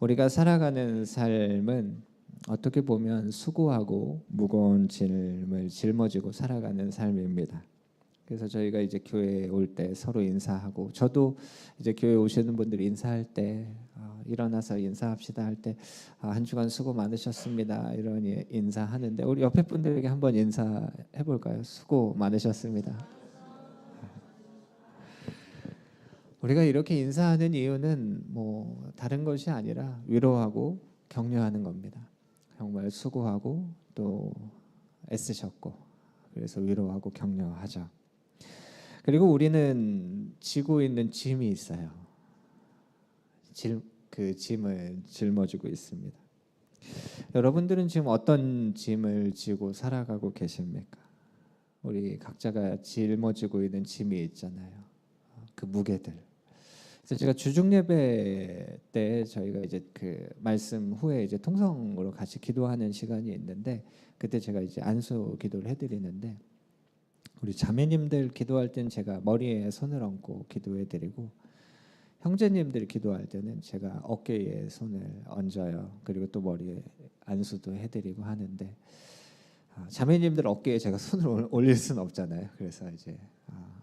우리가 살아가는 삶은 어떻게 보면 수고하고 무거운 짐을 짊어지고 살아가는 삶입니다. 그래서 저희가 이제 교회에 올 때 서로 인사하고, 저도 이제 교회 오시는 분들 인사할 때 일어나서 인사합시다 할 때 한 주간 수고 많으셨습니다 이런 인사하는데, 우리 옆에 분들에게 한번 인사해 볼까요? 수고 많으셨습니다. 우리가 이렇게 인사하는 이유는 뭐 다른 것이 아니라 위로하고 격려하는 겁니다. 정말 수고하고 또 애쓰셨고, 그래서 위로하고 격려하죠. 그리고 우리는 지고 있는 짐이 있어요. 그 짐을 짊어지고 있습니다. 여러분들은 지금 어떤 짐을 지고 살아가고 계십니까? 우리 각자가 짊어지고 있는 짐이 있잖아요. 그 무게들. 그래서 제가 주중 예배 때 저희가 이제 그 말씀 후에 이제 통성으로 같이 기도하는 시간이 있는데, 그때 제가 이제 안수 기도를 해드리는데, 우리 자매님들 기도할 때는 제가 머리에 손을 얹고 기도해드리고, 형제님들 기도할 때는 제가 어깨에 손을 얹어요. 그리고 또 머리에 안수도 해드리고 하는데, 자매님들 어깨에 제가 손을 올릴 수는 없잖아요. 그래서 이제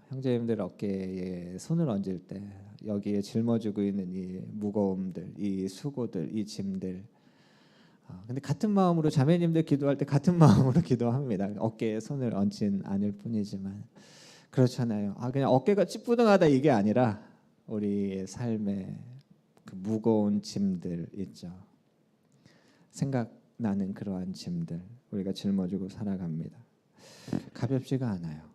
형제님들 어깨에 손을 얹을 때 여기에 짊어지고 있는 이 무거움들, 이 수고들, 이 짐들, 근데 같은 마음으로 자매님들 기도할 때 같은 마음으로 기도합니다. 어깨에 손을 얹진 않을 뿐이지만, 그렇잖아요. 그냥 어깨가 찌뿌둥하다 이게 아니라 우리의 삶에 그 무거운 짐들 있죠. 생각나는 그러한 짐들 우리가 짊어지고 살아갑니다. 가볍지가 않아요.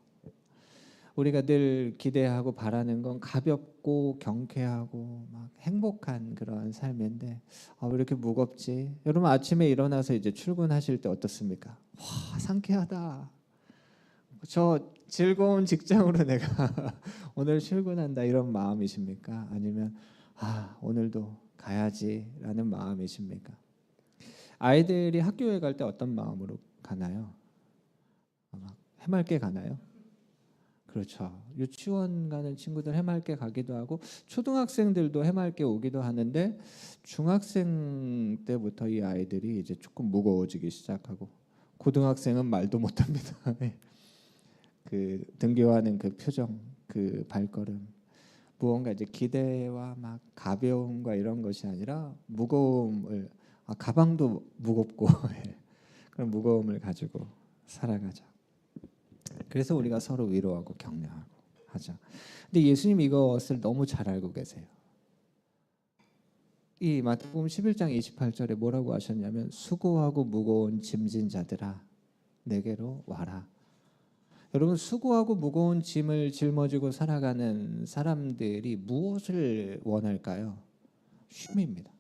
우리가 늘 기대하고 바라는 건 가볍고 경쾌하고 막 행복한 그런 삶인데, 왜 이렇게 무겁지? 여러분 아침에 일어나서 이제 출근하실 때 어떻습니까? 와, 상쾌하다. 저 즐거운 직장으로 내가 오늘 출근한다 이런 마음이십니까? 아니면 오늘도 가야지라는 마음이십니까? 아이들이 학교에 갈 때 어떤 마음으로 가나요? 해맑게 가나요? 그렇죠. 유치원 가는 친구들 해맑게 가기도 하고, 초등학생들도 해맑게 오기도 하는데, 중학생 때부터 이 아이들이 이제 조금 무거워지기 시작하고, 고등학생은 말도 못합니다. 그 등교하는 그 표정, 그 발걸음, 무언가 이제 기대와 막 가벼움과 이런 것이 아니라 무거움을, 가방도 무겁고 그런 무거움을 가지고 살아가죠. 그래서 우리가 서로 위로하고 격려하고 하죠. 근데 예수님 이것을 너무 잘 알고 계세요. 이 마태복음 11장 28절에 뭐라고 하셨냐면, 수고하고 무거운 짐진 자들아 내게로 와라. 여러분, 수고하고 무거운 짐을 짊어지고 살아가는 사람들이 무엇을 원할까요? 쉼입니다.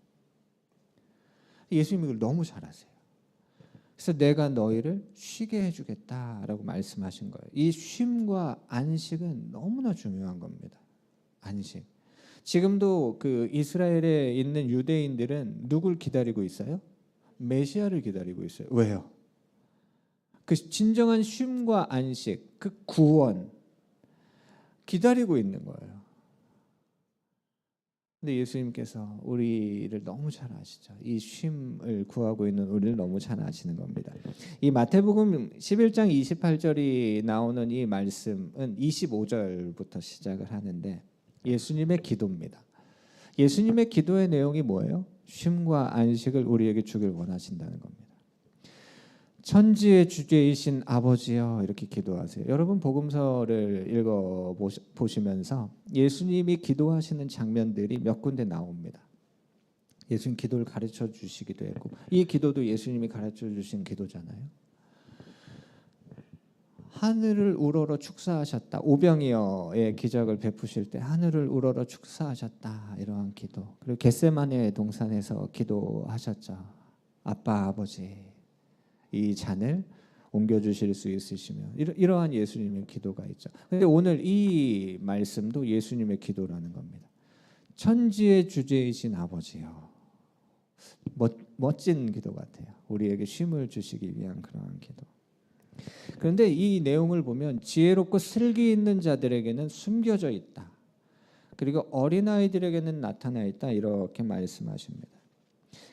예수님이 이걸 너무 잘 아세요. 그래서 내가 너희를 쉬게 해주겠다라고 말씀하신 거예요. 이 쉼과 안식은 너무나 중요한 겁니다. 안식. 지금도 그 이스라엘에 있는 유대인들은 누굴 기다리고 있어요? 메시아를 기다리고 있어요. 왜요? 그 진정한 쉼과 안식, 그 구원 기다리고 있는 거예요. 근데 예수님께서 우리를 너무 잘 아시죠. 이 쉼을 구하고 있는 우리를 너무 잘 아시는 겁니다. 이 마태복음 11장 28절이 나오는 이 말씀은 25절부터 시작을 하는데, 예수님의 기도입니다. 예수님의 기도의 내용이 뭐예요? 쉼과 안식을 우리에게 주길 원하신다는 겁니다. 천지의 주제이신 아버지여, 이렇게 기도하세요. 여러분 복음서를 읽어 보시면서 예수님이 기도하시는 장면들이 몇 군데 나옵니다. 예수님 기도를 가르쳐 주시기도 했고, 이 기도도 예수님이 가르쳐 주신 기도잖아요. 하늘을 우러러 축사하셨다. 오병이어의 기적을 베푸실 때 하늘을 우러러 축사하셨다, 이러한 기도. 그리고 겟세마네 동산에서 기도하셨죠. 아빠 아버지, 이 잔을 옮겨주실 수 있으시면, 이러한 예수님의 기도가 있죠. 그런데 오늘 이 말씀도 예수님의 기도라는 겁니다. 천지의 주제이신 아버지요. 멋진 기도 같아요. 우리에게 쉼을 주시기 위한 그러한 기도. 그런데 이 내용을 보면 지혜롭고 슬기 있는 자들에게는 숨겨져 있다. 그리고 어린아이들에게는 나타나 있다. 이렇게 말씀하십니다.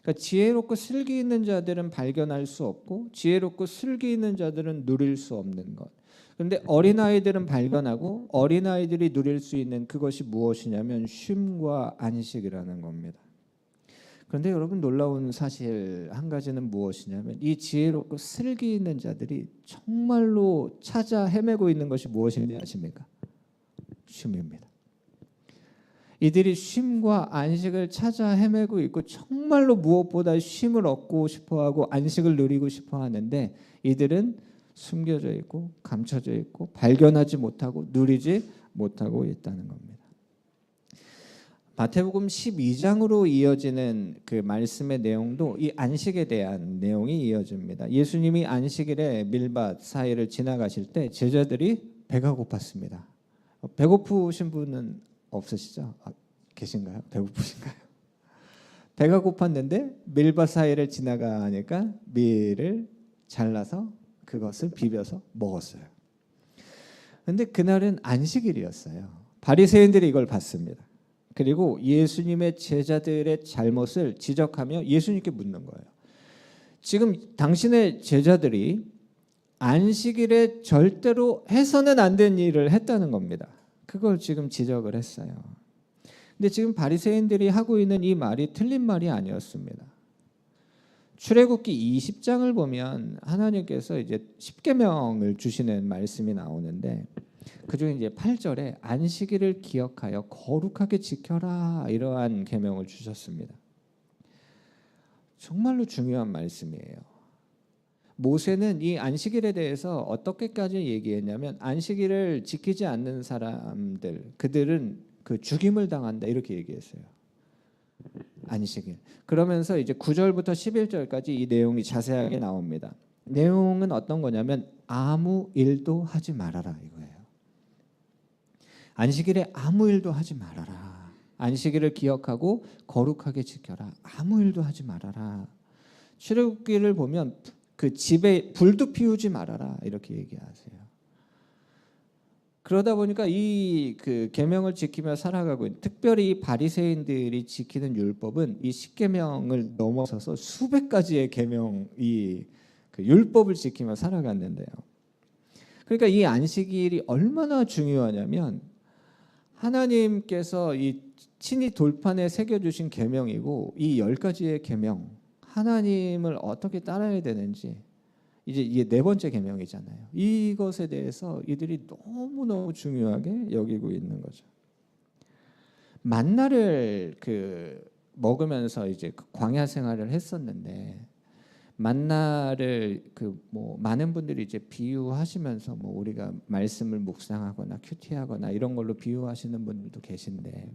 그러니까 지혜롭고 슬기 있는 자들은 발견할 수 없고 지혜롭고 슬기 있는 자들은 누릴 수 없는 것. 그런데 어린아이들은 발견하고 어린아이들이 누릴 수 있는 그것이 무엇이냐면 쉼과 안식이라는 겁니다. 그런데 여러분 놀라운 사실 한 가지는 무엇이냐면 이 지혜롭고 슬기 있는 자들이 정말로 찾아 헤매고 있는 것이 무엇인지 아십니까? 쉼입니다. 이들이 쉼과 안식을 찾아 헤매고 있고 정말로 무엇보다 쉼을 얻고 싶어하고 안식을 누리고 싶어 하는데 이들은 숨겨져 있고 감춰져 있고 발견하지 못하고 누리지 못하고 있다는 겁니다. 마태복음 12장으로 이어지는 그 말씀의 내용도 이 안식에 대한 내용이 이어집니다. 예수님이 안식일에 밀밭 사이를 지나가실 때 제자들이 배가 고팠습니다. 배고프신 분은 없으시죠? 계신가요? 배고프신가요? 배가 고팠는데 밀밭 사이를 지나가니까 밀을 잘라서 그것을 비벼서 먹었어요. 그런데 그날은 안식일이었어요. 바리새인들이 이걸 봤습니다. 그리고 예수님의 제자들의 잘못을 지적하며 예수님께 묻는 거예요. 지금 당신의 제자들이 안식일에 절대로 해서는 안 된 일을 했다는 겁니다. 그걸 지금 지적을 했어요. 근데 지금 바리새인들이 하고 있는 이 말이 틀린 말이 아니었습니다. 출애굽기 20장을 보면 하나님께서 이제 십계명을 주시는 말씀이 나오는데 그중에 이제 8절에 안식일을 기억하여 거룩하게 지켜라 이러한 계명을 주셨습니다. 정말로 중요한 말씀이에요. 모세는 이 안식일에 대해서 어떻게까지 얘기했냐면 안식일을 지키지 않는 사람들 그들은 그 죽임을 당한다 이렇게 얘기했어요. 안식일. 그러면서 이제 9절부터 11절까지 이 내용이 자세하게 나옵니다. 내용은 어떤 거냐면 아무 일도 하지 말아라 이거예요. 안식일에 아무 일도 하지 말아라. 안식일을 기억하고 거룩하게 지켜라. 아무 일도 하지 말아라. 출애굽기를 보면 그 집에 불도 피우지 말아라 이렇게 얘기하세요. 그러다 보니까 이 그 계명을 지키며 살아가고 있는 특별히 바리새인들이 지키는 율법은 이 십계명을 넘어서서 수백 가지의 계명 그 율법을 지키며 살아갔는데요. 그러니까 이 안식일이 얼마나 중요하냐면 하나님께서 이 친히 돌판에 새겨주신 계명이고 이 10가지의 계명 하나님을 어떻게 따라야 되는지 이제 이게 4번째 계명이잖아요. 이것에 대해서 이들이 너무너무 중요하게 여기고 있는 거죠. 만나를 먹으면서 이제 광야 생활을 했었는데 만나를 많은 분들이 이제 비유하시면서 우리가 말씀을 묵상하거나 큐티하거나 이런 걸로 비유하시는 분들도 계신데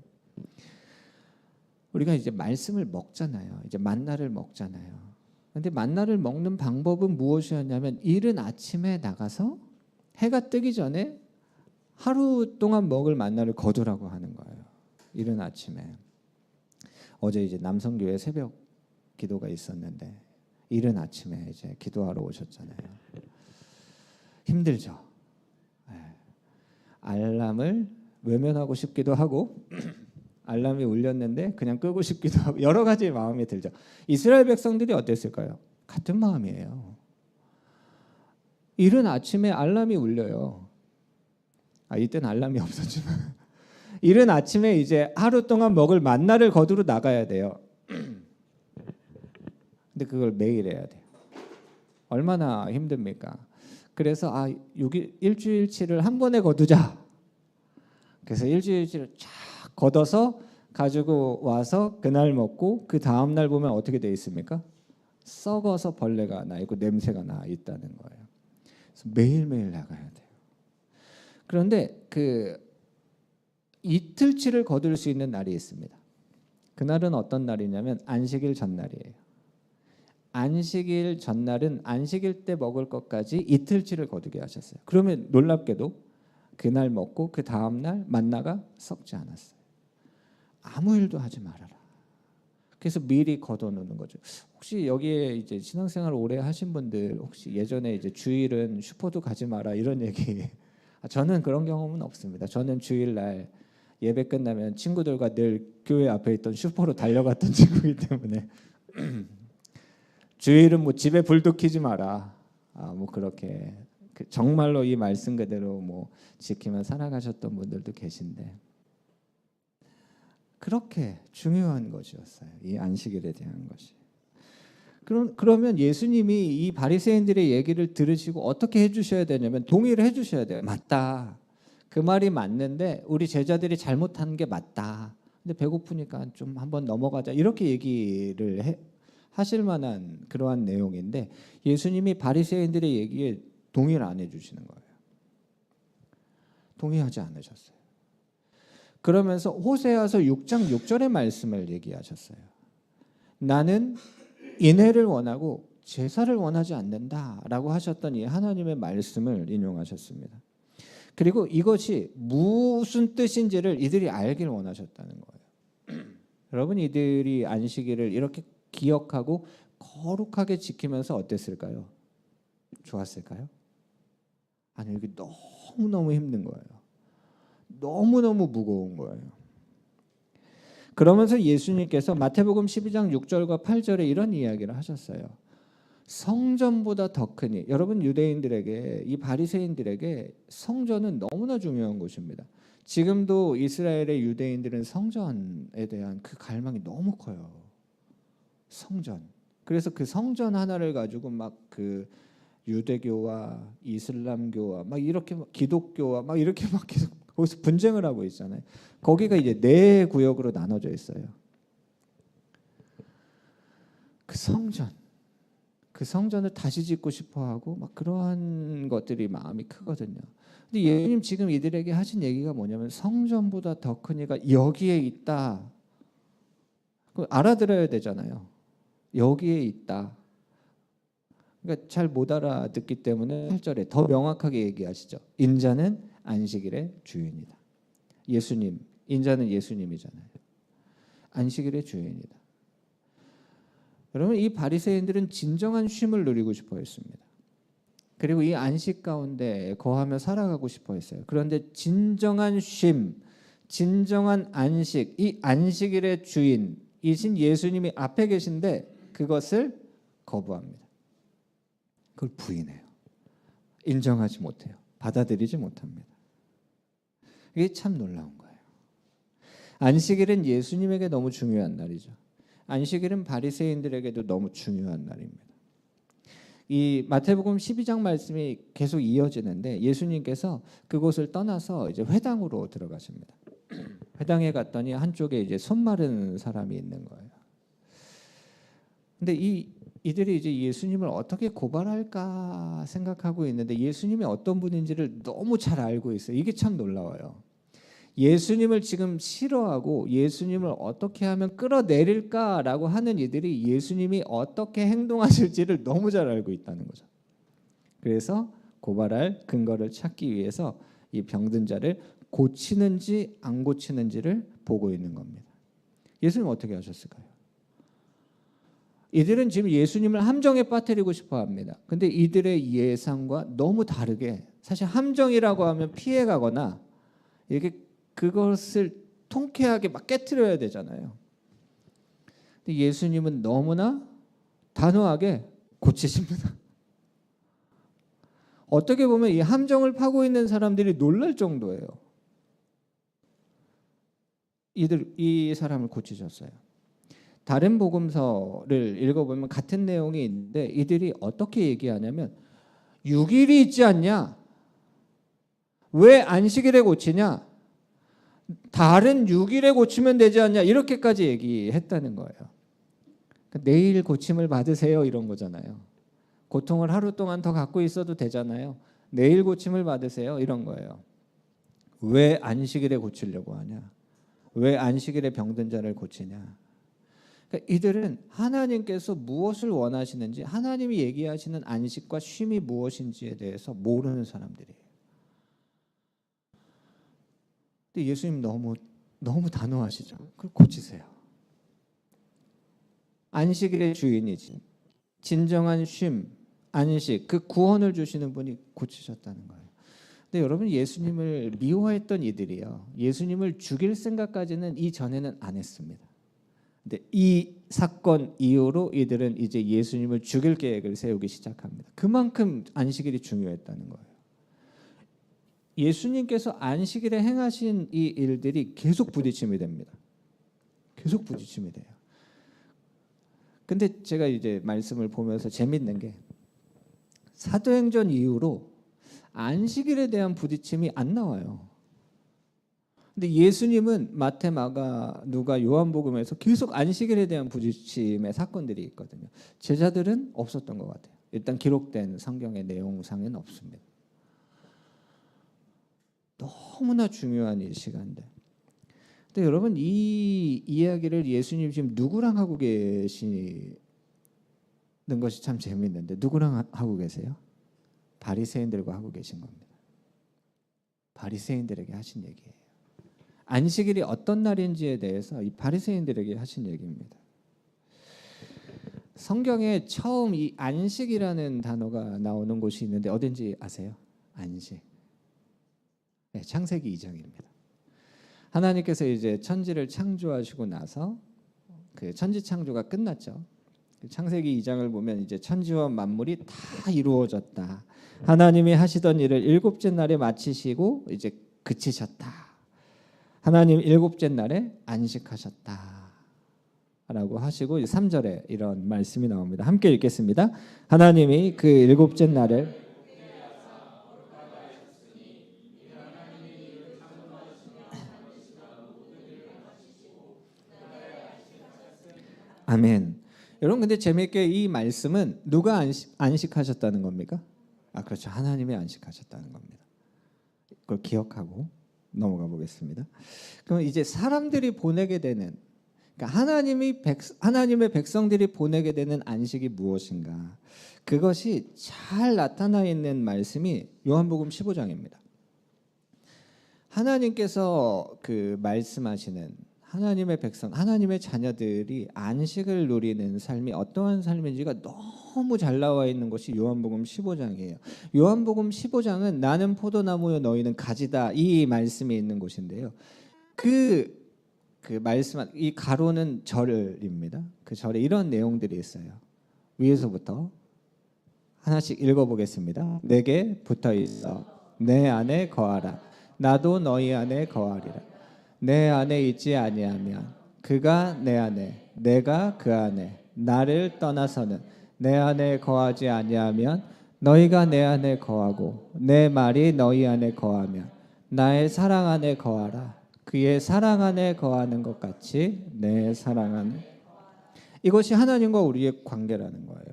우리가 이제 말씀을 먹잖아요. 이제 만나를 먹잖아요. 근데 만나를 먹는 방법은 무엇이었냐면 이른 아침에 나가서 해가 뜨기 전에 하루 동안 먹을 만나를 거두라고 하는 거예요. 이른 아침에. 어제 이제 남성교회 새벽 기도가 있었는데 이른 아침에 이제 기도하러 오셨잖아요. 힘들죠. 알람을 외면하고 싶기도 하고 알람이 울렸는데 그냥 끄고 싶기도 하고 여러 가지 마음이 들죠. 이스라엘 백성들이 어땠을까요? 같은 마음이에요. 이른 아침에 알람이 울려요. 이때는 알람이 없었지만 이른 아침에 이제 하루 동안 먹을 만나를 거두러 나가야 돼요. 근데 그걸 매일 해야 돼요. 얼마나 힘듭니까? 그래서 일주일치를 한 번에 거두자. 그래서 일주일치를 쫙 걷어서 가지고 와서 그날 먹고 그 다음 날 보면 어떻게 돼 있습니까? 썩어서 벌레가 나 있고 냄새가 나 있다는 거예요. 그래서 매일매일 나가야 돼요. 그런데 그 이틀치를 거둘 수 있는 날이 있습니다. 그날은 어떤 날이냐면 안식일 전날이에요. 안식일 전날은 안식일 때 먹을 것까지 이틀치를 거두게 하셨어요. 그러면 놀랍게도 그날 먹고 그 다음 날 만나가 썩지 않았어요. 아무 일도 하지 말아라. 그래서 미리 걷어놓는 거죠. 혹시 여기에 이제 신앙생활 오래 하신 분들 혹시 예전에 이제 주일은 슈퍼도 가지 마라 이런 얘기. 저는 그런 경험은 없습니다. 저는 주일날 예배 끝나면 친구들과 늘 교회 앞에 있던 슈퍼로 달려갔던 친구이기 때문에 주일은 뭐 집에 불도 켜지 마라. 뭐 그렇게 정말로 이 말씀 그대로 뭐 지키며 살아가셨던 분들도 계신데 그렇게 중요한 것이었어요. 이 안식일에 대한 것이. 그러면 예수님이 이 바리새인들의 얘기를 들으시고 어떻게 해주셔야 되냐면 동의를 해주셔야 돼요. 맞다. 그 말이 맞는데 우리 제자들이 잘못한 게 맞다. 근데 배고프니까 좀 한번 넘어가자. 이렇게 얘기를 하실 만한 그러한 내용인데 예수님이 바리새인들의 얘기에 동의를 안 해주시는 거예요. 동의하지 않으셨어요. 그러면서 호세아서 6장 6절의 말씀을 얘기하셨어요. 나는 인회를 원하고 제사를 원하지 않는다라고 하셨던 이 하나님의 말씀을 인용하셨습니다. 그리고 이것이 무슨 뜻인지를 이들이 알길 원하셨다는 거예요. 여러분 이들이 안식일을 이렇게 기억하고 거룩하게 지키면서 어땠을까요? 좋았을까요? 아니 이게 너무너무 힘든 거예요. 너무너무 무거운 거예요. 그러면서 예수님께서 마태복음 12장 6절과 8절에 이런 이야기를 하셨어요. 성전보다 더 크니 여러분 유대인들에게 이 바리새인들에게 성전은 너무나 중요한 곳입니다. 지금도 이스라엘의 유대인들은 성전에 대한 그 갈망이 너무 커요. 성전. 그래서 그 성전 하나를 가지고 막 그 유대교와 이슬람교와 막 이렇게 기독교와 막 이렇게 막 계속 거기서 분쟁을 하고 있잖아요. 거기가 이제 네 구역으로 나눠져 있어요. 그 성전을 다시 짓고 싶어하고 막 그러한 것들이 마음이 크거든요. 근데 예수님 지금 이들에게 하신 얘기가 뭐냐면 성전보다 더 큰 이가 여기에 있다. 알아들어야 되잖아요. 여기에 있다. 그러니까 잘 못 알아듣기 때문에 8절에 더 명확하게 얘기하시죠. 인자는 안식일의 주인이다. 예수님, 인자는 예수님이잖아요. 안식일의 주인이다. 여러분 이 바리새인들은 진정한 쉼을 누리고 싶어 했습니다. 그리고 이 안식 가운데 거하며 살아가고 싶어 했어요. 그런데 진정한 쉼, 진정한 안식, 이 안식일의 주인이신 예수님이 앞에 계신데 그것을 거부합니다. 그걸 부인해요. 인정하지 못해요. 받아들이지 못합니다. 이게 참 놀라운 거예요. 안식일은 예수님에게 너무 중요한 날이죠. 안식일은 바리새인들에게도 너무 중요한 날입니다. 이 마태복음 12장 말씀이 계속 이어지는데 예수님께서 그곳을 떠나서 이제 회당으로 들어가십니다. 회당에 갔더니 한쪽에 이제 손 마른 사람이 있는 거예요. 근데 이들이 이제 예수님을 어떻게 고발할까 생각하고 있는데 예수님이 어떤 분인지를 너무 잘 알고 있어요. 이게 참 놀라워요. 예수님을 지금 싫어하고 예수님을 어떻게 하면 끌어내릴까라고 하는 이들이 예수님이 어떻게 행동하실지를 너무 잘 알고 있다는 거죠. 그래서 고발할 근거를 찾기 위해서 이 병든 자를 고치는지 안 고치는지를 보고 있는 겁니다. 예수님 어떻게 하셨을까요? 이들은 지금 예수님을 함정에 빠뜨리고 싶어 합니다. 근데 이들의 예상과 너무 다르게 사실 함정이라고 하면 피해가거나 이렇게 그것을 통쾌하게 막 깨트려야 되잖아요. 근데 예수님은 너무나 단호하게 고치십니다. 어떻게 보면 이 함정을 파고 있는 사람들이 놀랄 정도예요. 이 사람을 고치셨어요. 다른 복음서를 읽어보면 같은 내용이 있는데 이들이 어떻게 얘기하냐면 6일이 있지 않냐? 왜 안식일에 고치냐? 다른 6일에 고치면 되지 않냐? 이렇게까지 얘기했다는 거예요. 그러니까 내일 고침을 받으세요 이런 거잖아요. 고통을 하루 동안 더 갖고 있어도 되잖아요. 내일 고침을 받으세요 이런 거예요. 왜 안식일에 고치려고 하냐? 왜 안식일에 병든 자를 고치냐? 그러니까 이들은 하나님께서 무엇을 원하시는지 하나님이 얘기하시는 안식과 쉼이 무엇인지에 대해서 모르는 사람들이에요. 근데 예수님 너무 단호하시죠. 그걸 고치세요. 안식일의 주인이지 진정한 쉼, 안식, 그 구원을 주시는 분이 고치셨다는 거예요. 근데 여러분 예수님을 미워했던 이들이요. 예수님을 죽일 생각까지는 이전에는 안 했습니다. 근데 이 사건 이후로 이들은 이제 예수님을 죽일 계획을 세우기 시작합니다. 그만큼 안식일이 중요했다는 거예요. 예수님께서 안식일에 행하신 이 일들이 계속 부딪힘이 됩니다. 계속 부딪힘이 돼요. 근데 제가 이제 말씀을 보면서 재밌는 게 사도행전 이후로 안식일에 대한 부딪힘이 안 나와요. 근데 예수님은 마태, 마가, 누가, 요한복음에서 계속 안식일에 대한 부딪힘의 사건들이 있거든요. 제자들은 없었던 것 같아요. 일단 기록된 성경의 내용상은 없습니다. 너무나 중요한 이 시간들. 근데 여러분 이 이야기를 예수님 지금 누구랑 하고 계시는 것이 참 재밌는데 누구랑 하고 계세요? 바리새인들과 하고 계신 겁니다. 바리새인들에게 하신 얘기예요. 안식일이 어떤 날인지에 대해서 이 바리새인들에게 하신 얘기입니다. 성경에 처음 이 안식이라는 단어가 나오는 곳이 있는데 어딘지 아세요? 안식. 네, 창세기 2장입니다. 하나님께서 이제 천지를 창조하시고 나서 그 천지 창조가 끝났죠. 창세기 2장을 보면 이제 천지와 만물이 다 이루어졌다. 하나님이 하시던 일을 일곱째 날에 마치시고 이제 그치셨다. 하나님 일곱째 날에 안식하셨다. 라고 하시고 3절에 이런 말씀이 나옵니다. 함께 읽겠습니다. 하나님이 그 일곱째 날을 아멘. 여러분 근데 재미있게 이 말씀은 누가 안식하셨다는 겁니까? 그렇죠. 하나님이 안식하셨다는 겁니다. 그걸 기억하고 넘어가 보겠습니다. 그럼 이제 사람들이 보내게 되는 그러니까 하나님의 백성들이 보내게 되는 안식이 무엇인가? 그것이 잘 나타나 있는 말씀이 요한복음 15장입니다. 하나님께서 그 말씀하시는 하나님의 백성, 하나님의 자녀들이 안식을 누리는 삶이 어떠한 삶인지가 너무 잘 나와 있는 것이 요한복음 15장이에요. 요한복음 15장은 나는 포도나무요 너희는 가지다 이 말씀이 있는 곳인데요. 그 말씀 이 가로는 절입니다. 그 절에 이런 내용들이 있어요. 위에서부터 하나씩 읽어보겠습니다. 내게 붙어 있어 내 안에 거하라. 나도 너희 안에 거하리라. 내 안에 있지 아니하면 그가 내 안에 내가 그 안에 나를 떠나서는 내 안에 거하지 아니하면 너희가 내 안에 거하고 내 말이 너희 안에 거하면 나의 사랑 안에 거하라. 그의 사랑 안에 거하는 것 같이 내 사랑 안에 이것이 하나님과 우리의 관계라는 거예요.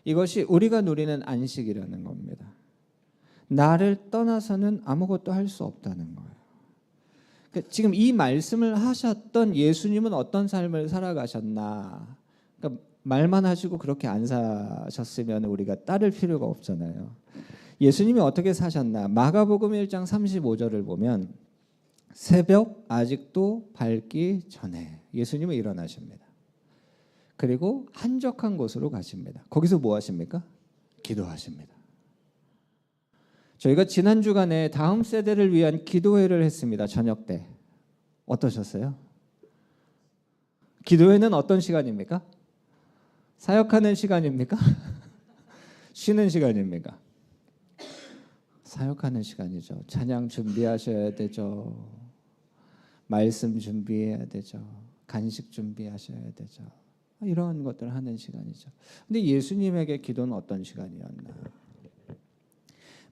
이것이 우리가 누리는 안식이라는 겁니다. 나를 떠나서는 아무것도 할 수 없다는 거예요. 지금 이 말씀을 하셨던 예수님은 어떤 삶을 살아가셨나? 그러니까 말만 하시고 그렇게 안 사셨으면 우리가 따를 필요가 없잖아요. 예수님이 어떻게 사셨나? 마가복음 1장 35절을 보면 새벽 아직도 밝기 전에 예수님은 일어나십니다. 그리고 한적한 곳으로 가십니다. 거기서 뭐 하십니까? 기도하십니다. 저희가 지난 주간에 다음 세대를 위한 기도회를 했습니다. 저녁 때. 어떠셨어요? 기도회는 어떤 시간입니까? 사역하는 시간입니까? 쉬는 시간입니까? 사역하는 시간이죠. 찬양 준비하셔야 되죠. 말씀 준비해야 되죠. 간식 준비하셔야 되죠. 이런 것들을 하는 시간이죠. 근데 예수님에게 기도는 어떤 시간이었나?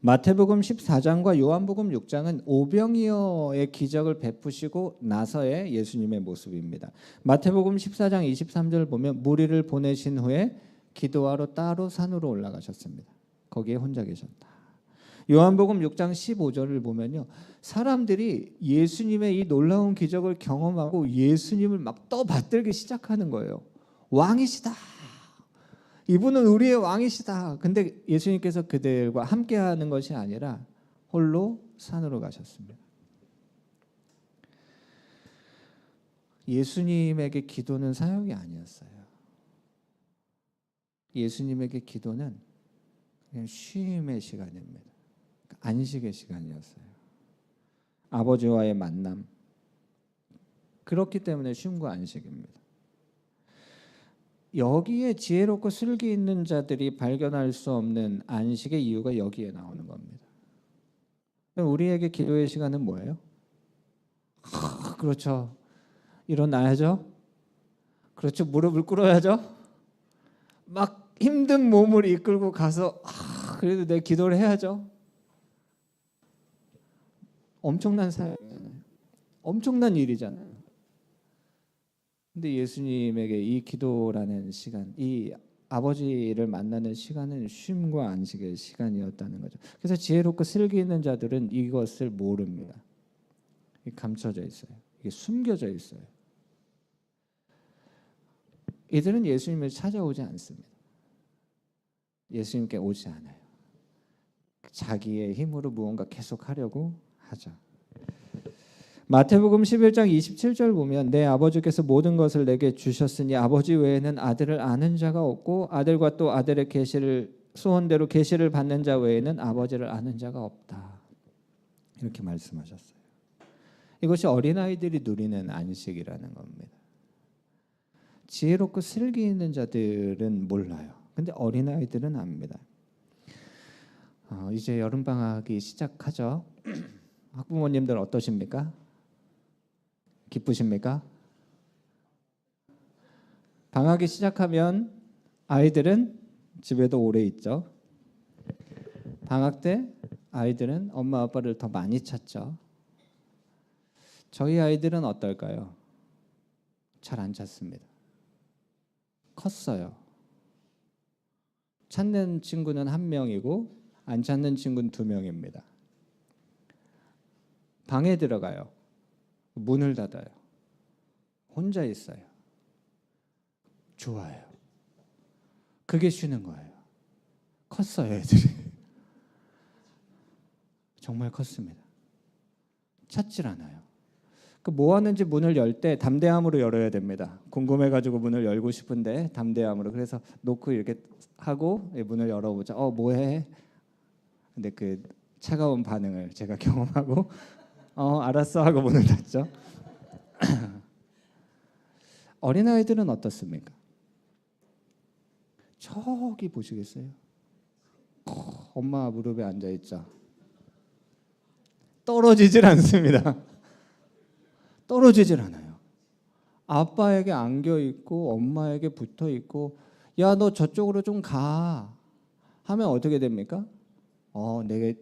마태복음 14장과 요한복음 6장은 오병이어의 기적을 베푸시고 나서의 예수님의 모습입니다. 마태복음 14장 23절 보면 무리를 보내신 후에 기도하러 따로 산으로 올라가셨습니다. 거기에 혼자 계셨다. 요한복음 6장 15절을 보면요. 사람들이 예수님의 이 놀라운 기적을 경험하고 예수님을 막 떠받들기 시작하는 거예요. 왕이시다. 이분은 우리의 왕이시다. 근데 예수님께서 그들과 함께하는 것이 아니라 홀로 산으로 가셨습니다. 예수님에게 기도는 사역이 아니었어요. 예수님에게 기도는 그냥 쉼의 시간입니다. 안식의 시간이었어요. 아버지와의 만남. 그렇기 때문에 쉼과 안식입니다. 여기에 지혜롭고 슬기 있는 자들이 발견할 수 없는 안식의 이유가 여기에 나오는 겁니다. 우리에게 기도의 시간은 뭐예요? 그렇죠. 일어나야죠. 그렇죠. 무릎을 꿇어야죠. 막 힘든 몸을 이끌고 가서 그래도 내 기도를 해야죠. 엄청난 사역이잖아요. 엄청난 일이잖아요. 근데 예수님에게 이 기도라는 시간, 이 아버지를 만나는 시간은 쉼과 안식의 시간이었다는 거죠. 그래서 지혜롭고 슬기 있는 자들은 이것을 모릅니다. 이게 감춰져 있어요. 이게 숨겨져 있어요. 이들은 예수님을 찾아오지 않습니다. 예수님께 오지 않아요. 자기의 힘으로 무언가 계속 하려고 하죠. 마태복음 11장 27절 보면 내 아버지께서 모든 것을 내게 주셨으니 아버지 외에는 아들을 아는 자가 없고 아들과 또 아들의 계시를 소원대로 계시를 받는 자 외에는 아버지를 아는 자가 없다. 이렇게 말씀하셨어요. 이것이 어린아이들이 누리는 안식이라는 겁니다. 지혜롭고 슬기 있는 자들은 몰라요. 근데 어린아이들은 압니다. 이제 여름방학이 시작하죠. 학부모님들 어떠십니까? 기쁘십니까? 방학이 시작하면 아이들은 집에도 오래 있죠. 방학 때 아이들은 엄마 아빠를 더 많이 찾죠. 저희 아이들은 어떨까요? 잘 안 찾습니다. 컸어요. 찾는 친구는 1명이고 안 찾는 친구는 2명입니다. 방에 들어가요. 문을 닫아요. 혼자 있어요. 좋아요. 그게 쉬는 거예요. 컸어요, 애들이. 정말 컸습니다. 찾질 않아요. 뭐 하는지 문을 열 때 담대함으로 열어야 됩니다. 궁금해가지고 문을 열고 싶은데 담대함으로. 그래서 놓고 이렇게 하고 문을 열어보자. 뭐해? 근데 그 차가운 반응을 제가 경험하고 알았어 하고 문을 닫죠. 어린아이들은 어떻습니까? 저기 보시겠어요? 엄마 무릎에 앉아있죠. 떨어지질 않습니다. 떨어지질 않아요. 아빠에게 안겨있고 엄마에게 붙어있고 야, 너 저쪽으로 좀 가 하면 어떻게 됩니까?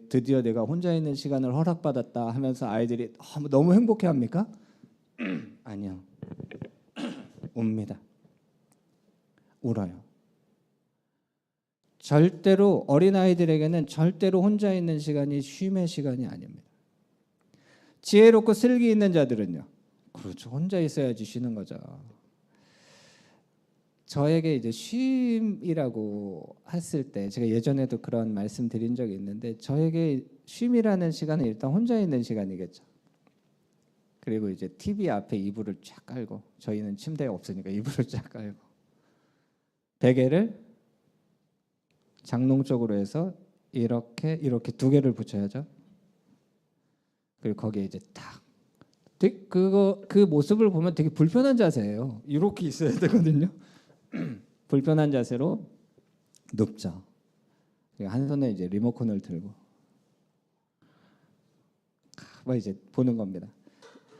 드디어 내가 혼자 있는 시간을 허락받았다 하면서 아이들이 너무 행복해합니까? 아니요. 웁니다. 울어요. 절대로 어린아이들에게는 절대로 혼자 있는 시간이 쉼의 시간이 아닙니다. 지혜롭고 슬기 있는 자들은요. 그렇죠. 혼자 있어야지 쉬는 거죠. 저에게 이제 쉼이라고 했을 때 제가 예전에도 그런 말씀 드린 적이 있는데 저에게 쉼이라는 시간은 일단 혼자 있는 시간이겠죠. 그리고 이제 TV 앞에 이불을 쫙 깔고 저희는 침대가 없으니까 이불을 쫙 깔고 베개를 장롱 쪽으로 해서 이렇게 2개를 붙여야죠. 그리고 거기에 이제 딱 그 모습을 보면 되게 불편한 자세예요. 이렇게 있어야 되거든요. 불편한 자세로 눕죠. 한 손에 이제 리모컨을 들고 막 이제 보는 겁니다.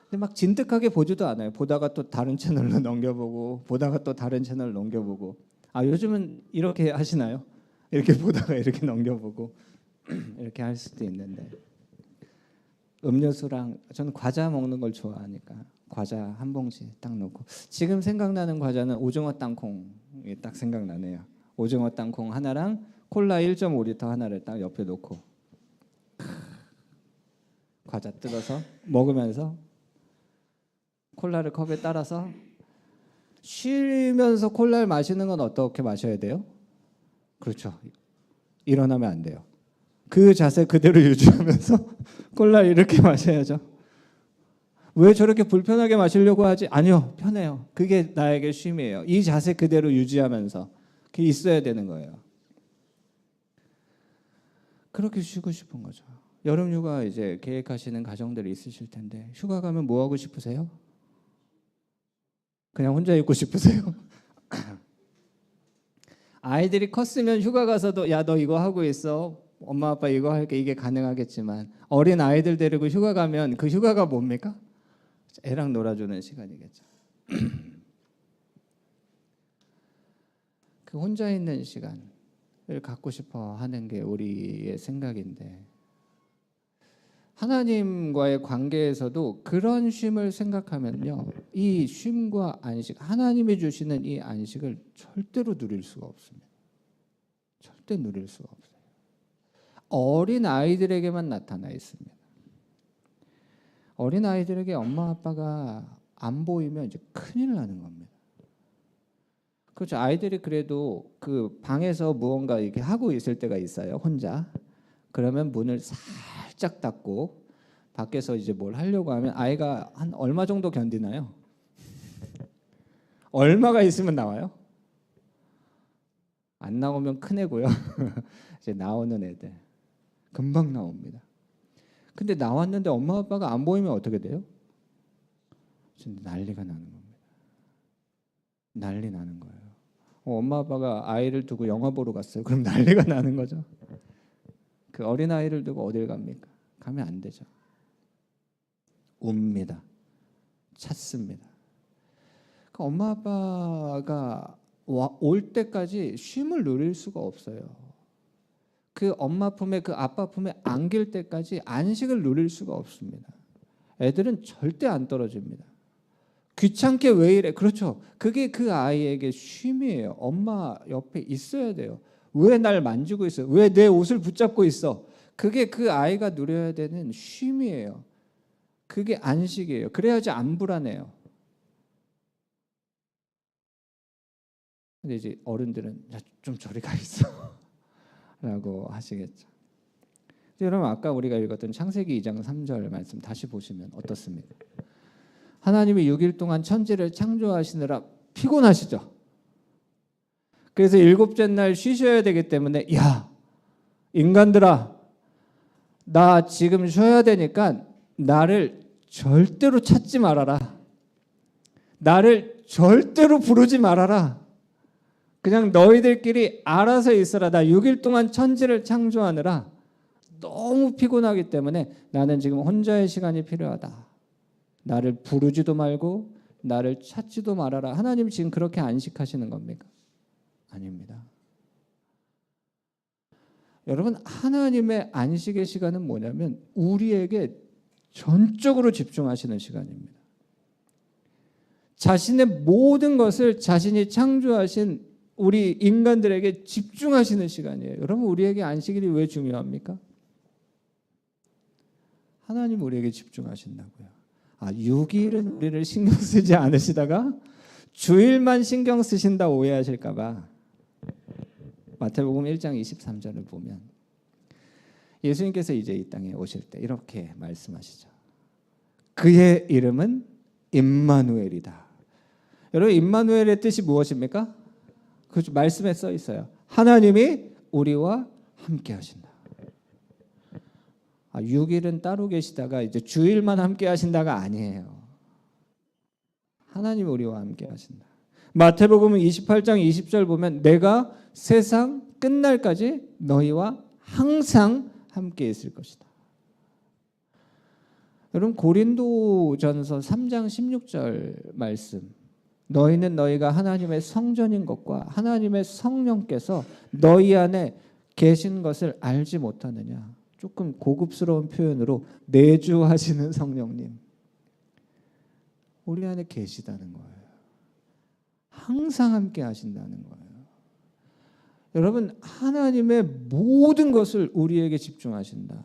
근데 막 진득하게 보지도 않아요. 보다가 또 다른 채널로 넘겨보고 보다가 또 다른 채널 넘겨보고. 요즘은 이렇게 하시나요? 이렇게 보다가 이렇게 넘겨보고 이렇게 할 수도 있는데 음료수랑 저는 과자 먹는 걸 좋아하니까 과자 한 봉지 딱 놓고 지금 생각나는 과자는 오징어 땅콩이 딱 생각나네요. 오징어 땅콩 하나랑 콜라 1.5리터 하나를 딱 옆에 놓고 과자 뜯어서 먹으면서 콜라를 컵에 따라서 쉬면서 콜라를 마시는 건 어떻게 마셔야 돼요? 그렇죠. 일어나면 안 돼요. 그 자세 그대로 유지하면서 콜라를 이렇게 마셔야죠. 왜 저렇게 불편하게 마시려고 하지? 아니요, 편해요. 그게 나에게 쉼이에요. 이 자세 그대로 유지하면서 그게 있어야 되는 거예요. 그렇게 쉬고 싶은 거죠. 여름 휴가 이제 계획하시는 가정들이 있으실 텐데 휴가 가면 뭐 하고 싶으세요? 그냥 혼자 있고 싶으세요? 아이들이 컸으면 휴가 가서도 야, 너 이거 하고 있어. 엄마 아빠 이거 할게. 이게 가능하겠지만 어린 아이들 데리고 휴가 가면 그 휴가가 뭡니까? 애랑 놀아주는 시간이겠죠. 그 혼자 있는 시간을 갖고 싶어 하는 게 우리의 생각인데 하나님과의 관계에서도 그런 쉼을 생각하면요, 이 쉼과 안식, 하나님이 주시는 이 안식을 절대로 누릴 수가 없습니다. 절대 누릴 수가 없어요. 어린 아이들에게만 나타나 있습니다. 어린 아이들에게 엄마 아빠가 안 보이면 이제 큰일 나는 겁니다. 그렇죠. 아이들이 그래도 그 방에서 무언가 이렇게 하고 있을 때가 있어요. 혼자. 그러면 문을 살짝 닫고 밖에서 이제 뭘 하려고 하면 아이가 한 얼마 정도 견디나요? 얼마가 있으면 나와요? 안 나오면 큰 애고요. 이제 나오는 애들 금방 나옵니다. 근데 나왔는데 엄마 아빠가 안 보이면 어떻게 돼요? 진짜 난리가 나는 겁니다. 난리 나는 거예요. 엄마 아빠가 아이를 두고 영화 보러 갔어요. 그럼 난리가 나는 거죠. 그 어린 아이를 두고 어딜 갑니까? 가면 안 되죠. 웁니다. 찾습니다. 그 엄마 아빠가 올 때까지 쉼을 누릴 수가 없어요. 그 엄마 품에 그 아빠 품에 안길 때까지 안식을 누릴 수가 없습니다. 애들은 절대 안 떨어집니다. 귀찮게 왜 이래? 그렇죠. 그게 그 아이에게 쉼이에요. 엄마 옆에 있어야 돼요. 왜 날 만지고 있어? 왜 내 옷을 붙잡고 있어? 그게 그 아이가 누려야 되는 쉼이에요. 그게 안식이에요. 그래야지 안 불안해요. 근데 이제 어른들은 야, 좀 저리 가 있어 라고 하시겠죠. 여러분 아까 우리가 읽었던 창세기 2장 3절 말씀 다시 보시면 어떻습니까? 하나님이 6일 동안 천지를 창조하시느라 피곤하시죠. 그래서 일곱째 날 쉬셔야 되기 때문에 야 인간들아 나 지금 쉬어야 되니까 나를 절대로 찾지 말아라. 나를 절대로 부르지 말아라. 그냥 너희들끼리 알아서 있어라. 나 6일 동안 천지를 창조하느라 너무 피곤하기 때문에 나는 지금 혼자의 시간이 필요하다. 나를 부르지도 말고 나를 찾지도 말아라. 하나님 지금 그렇게 안식하시는 겁니까? 아닙니다. 여러분 하나님의 안식의 시간은 뭐냐면 우리에게 전적으로 집중하시는 시간입니다. 자신의 모든 것을 자신이 창조하신 우리 인간들에게 집중하시는 시간이에요. 여러분 우리에게 안식일이 왜 중요합니까? 하나님 우리에게 집중하신다고요. 6일은 우리를 신경 쓰지 않으시다가 주일만 신경 쓰신다 오해하실까 봐 마태복음 1장 23절을 보면 예수님께서 이제 이 땅에 오실 때 이렇게 말씀하시죠. 그의 이름은 임마누엘이다. 여러분 임마누엘의 뜻이 무엇입니까? 그 말씀에 써 있어요. 하나님이 우리와 함께 하신다. 6일은 따로 계시다가 이제 주일만 함께 하신다가 아니에요. 하나님이 우리와 함께 하신다. 마태복음 28장 20절 보면 내가 세상 끝날까지 너희와 항상 함께 있을 것이다. 여러분 고린도전서 3장 16절 말씀 너희는 너희가 하나님의 성전인 것과 하나님의 성령께서 너희 안에 계신 것을 알지 못하느냐. 조금 고급스러운 표현으로 내주하시는 성령님 우리 안에 계시다는 거예요. 항상 함께 하신다는 거예요. 여러분 하나님의 모든 것을 우리에게 집중하신다.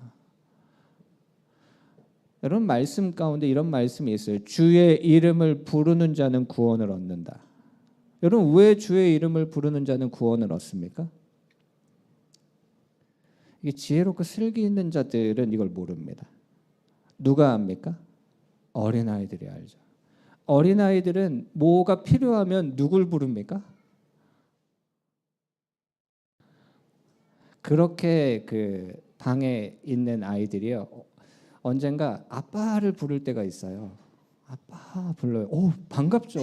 여러분 말씀 가운데 이런 말씀이 있어요. 주의 이름을 부르는 자는 구원을 얻는다. 여러분 왜 주의 이름을 부르는 자는 구원을 얻습니까? 이게 지혜롭고 슬기 있는 자들은 이걸 모릅니다. 누가 압니까? 어린아이들이 알죠. 어린아이들은 뭐가 필요하면 누굴 부릅니까? 그렇게 그 방에 있는 아이들이요. 언젠가 아빠를 부를 때가 있어요. 아빠 불러요. 오 반갑죠.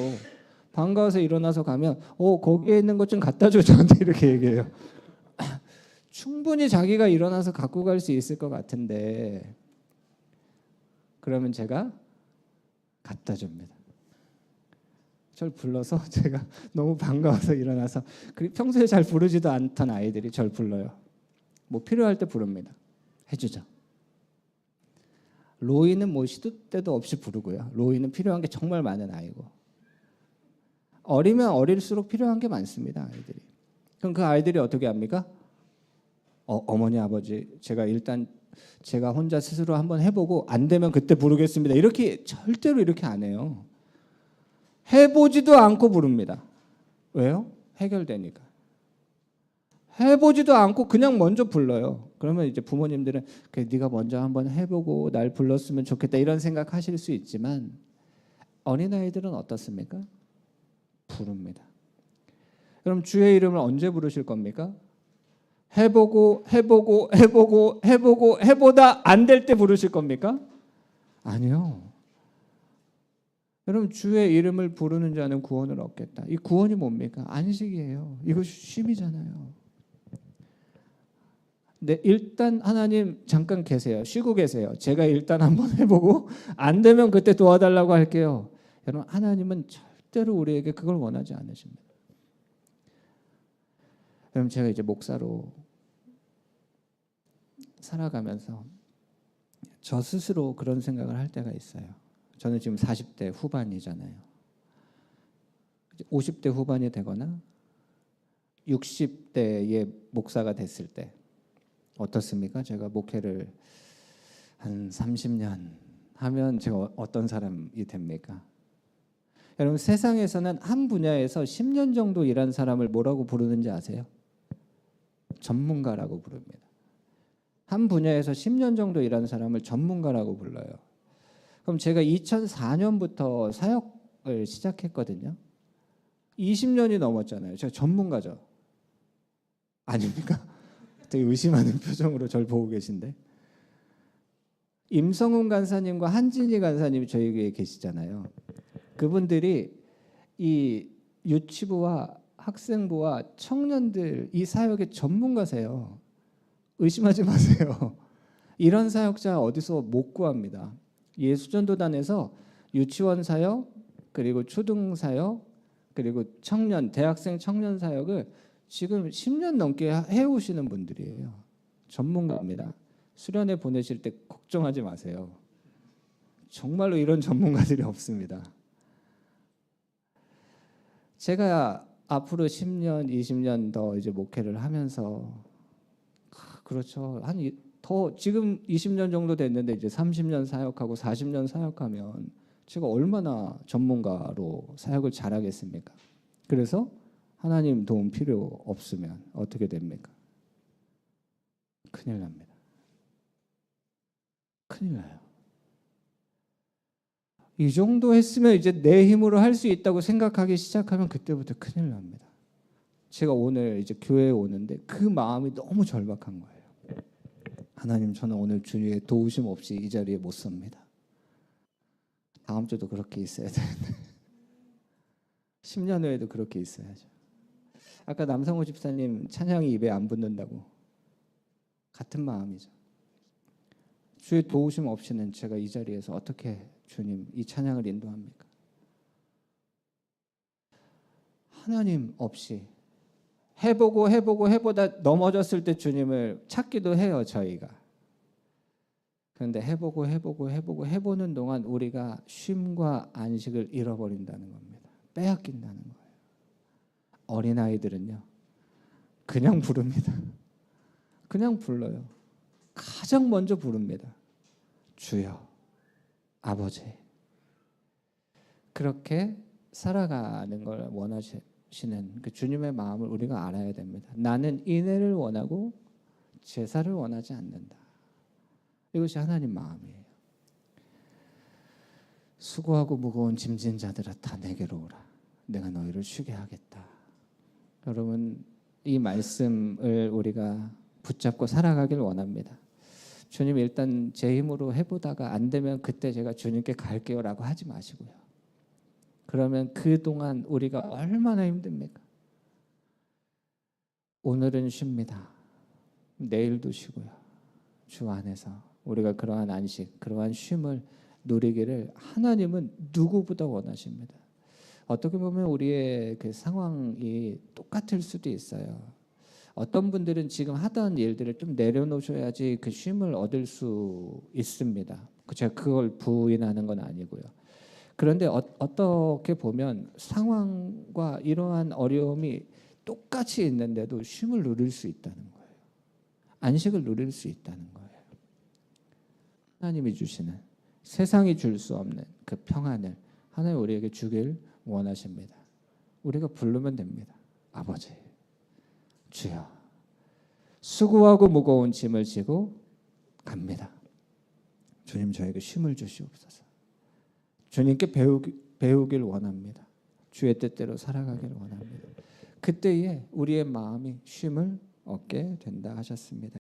반가워서 일어나서 가면 거기에 있는 것 좀 갖다 줘 저한테 이렇게 얘기해요. 충분히 자기가 일어나서 갖고 갈 수 있을 것 같은데 그러면 제가 갖다 줍니다. 절 불러서 제가 너무 반가워서 일어나서 평소에 잘 부르지도 않던 아이들이 절 불러요. 뭐 필요할 때 부릅니다. 해주죠. 로이는 뭐 시도 때도 없이 부르고요. 로이는 필요한 게 정말 많은 아이고 어리면 어릴수록 필요한 게 많습니다. 아이들이. 그럼 그 아이들이 어떻게 합니까? 어머니 아버지 제가 혼자 스스로 한번 해보고 안 되면 그때 부르겠습니다. 이렇게 절대로 이렇게 안 해요. 해보지도 않고 부릅니다. 왜요? 해결되니까. 해보지도 않고 그냥 먼저 불러요. 그러면 이제 부모님들은 네가 먼저 한번 해보고 날 불렀으면 좋겠다 이런 생각하실 수 있지만 어린아이들은 어떻습니까? 부릅니다. 그럼 주의 이름을 언제 부르실 겁니까? 해보고 해보다 안 될 때 부르실 겁니까? 아니요. 여러분 주의 이름을 부르는 자는 구원을 얻겠다. 이 구원이 뭡니까? 안식이에요. 이거 쉼이잖아요. 네, 일단 하나님 잠깐 계세요. 쉬고 계세요. 제가 일단 한번 해보고 안 되면 그때 도와달라고 할게요. 여러분 하나님은 절대로 우리에게 그걸 원하지 않으십니다. 여러분 제가 이제 목사로 살아가면서 저 스스로 그런 생각을 할 때가 있어요. 저는 지금 40대 후반이잖아요. 50대 후반이 되거나 60대의 목사가 됐을 때 어떻습니까? 제가 목회를 한 30년 하면 제가 어떤 사람이 됩니까? 여러분 세상에서는 한 분야에서 10년 정도 일한 사람을 뭐라고 부르는지 아세요? 전문가라고 부릅니다. 한 분야에서 10년 정도 일한 사람을 전문가라고 불러요. 그럼 제가 2004년부터 사역을 시작했거든요. 20년이 넘었잖아요. 제가 전문가죠. 아닙니까? 되게 의심하는 표정으로 절 보고 계신데. 임성훈 간사님과 한진희 간사님이 저희에게 계시잖아요. 그분들이 이 유치부와 학생부와 청년들 이 사역의 전문가세요. 의심하지 마세요. 이런 사역자 어디서 못 구합니다. 예수전도단에서 유치원 사역, 그리고 초등 사역, 그리고 대학생 청년 사역을 지금 10년 넘게 해오시는 분들이에요. 전문가입니다. 수련회 보내실 때 걱정하지 마세요. 정말로 이런 전문가들이 없습니다. 제가 앞으로 10년, 20년 더 이제 목회를 하면서 그렇죠. 더 지금 20년 정도 됐는데 이제 30년 사역하고 40년 사역하면 제가 얼마나 전문가로 사역을 잘하겠습니까? 그래서 하나님 도움 필요 없으면 어떻게 됩니까? 큰일 납니다. 큰일 나요. 이 정도 했으면 이제 내 힘으로 할 수 있다고 생각하기 시작하면 그때부터 큰일 납니다. 제가 오늘 이제 교회에 오는데 그 마음이 너무 절박한 거예요. 하나님 저는 오늘 주님의 도우심 없이 이 자리에 못 섭니다. 다음 주도 그렇게 있어야 되는데 10년 후에도 그렇게 있어야죠. 아까 남성호 집사님 찬양이 입에 안 붙는다고 같은 마음이죠. 주의 도우심 없이는 제가 이 자리에서 어떻게 주님 이 찬양을 인도합니까? 하나님 없이 해보다 넘어졌을 때 주님을 찾기도 해요 저희가. 그런데 해보는 동안 우리가 쉼과 안식을 잃어버린다는 겁니다. 빼앗긴다는 거예요. 어린아이들은요 그냥 부릅니다. 그냥 불러요. 가장 먼저 부릅니다. 주여 아버지. 그렇게 살아가는 걸 원하시는 그 주님의 마음을 우리가 알아야 됩니다. 나는 인애를 원하고 제사를 원하지 않는다. 이것이 하나님 마음이에요. 수고하고 무거운 짐진 자들아 다 내게로 오라. 내가 너희를 쉬게 하겠다. 여러분 이 말씀을 우리가 붙잡고 살아가길 원합니다. 주님 일단 제 힘으로 해보다가 안 되면 그때 제가 주님께 갈게요 라고 하지 마시고요. 그러면 그동안 우리가 얼마나 힘듭니까? 오늘은 쉽니다. 내일도 쉬고요. 주 안에서 우리가 그러한 안식, 그러한 쉼을 누리기를 하나님은 누구보다 원하십니다. 어떻게 보면 우리의 그 상황이 똑같을 수도 있어요. 어떤 분들은 지금 하던 일들을 좀 내려놓으셔야지 그 쉼을 얻을 수 있습니다. 제가 그걸 부인하는 건 아니고요. 그런데 어떻게 보면 상황과 이러한 어려움이 똑같이 있는데도 쉼을 누릴 수 있다는 거예요. 안식을 누릴 수 있다는 거예요. 하나님이 주시는 세상이 줄 수 없는 그 평안을 하나님 우리에게 주길 원하십니다. 우리가 부르면 됩니다. 아버지, 주여, 수고하고 무거운 짐을 지고 갑니다. 주님, 저에게 쉼을 주시옵소서. 주님께 배우길 원합니다. 주의 뜻대로 살아가길 원합니다. 그때에 우리의 마음이 쉼을 얻게 된다 하셨습니다.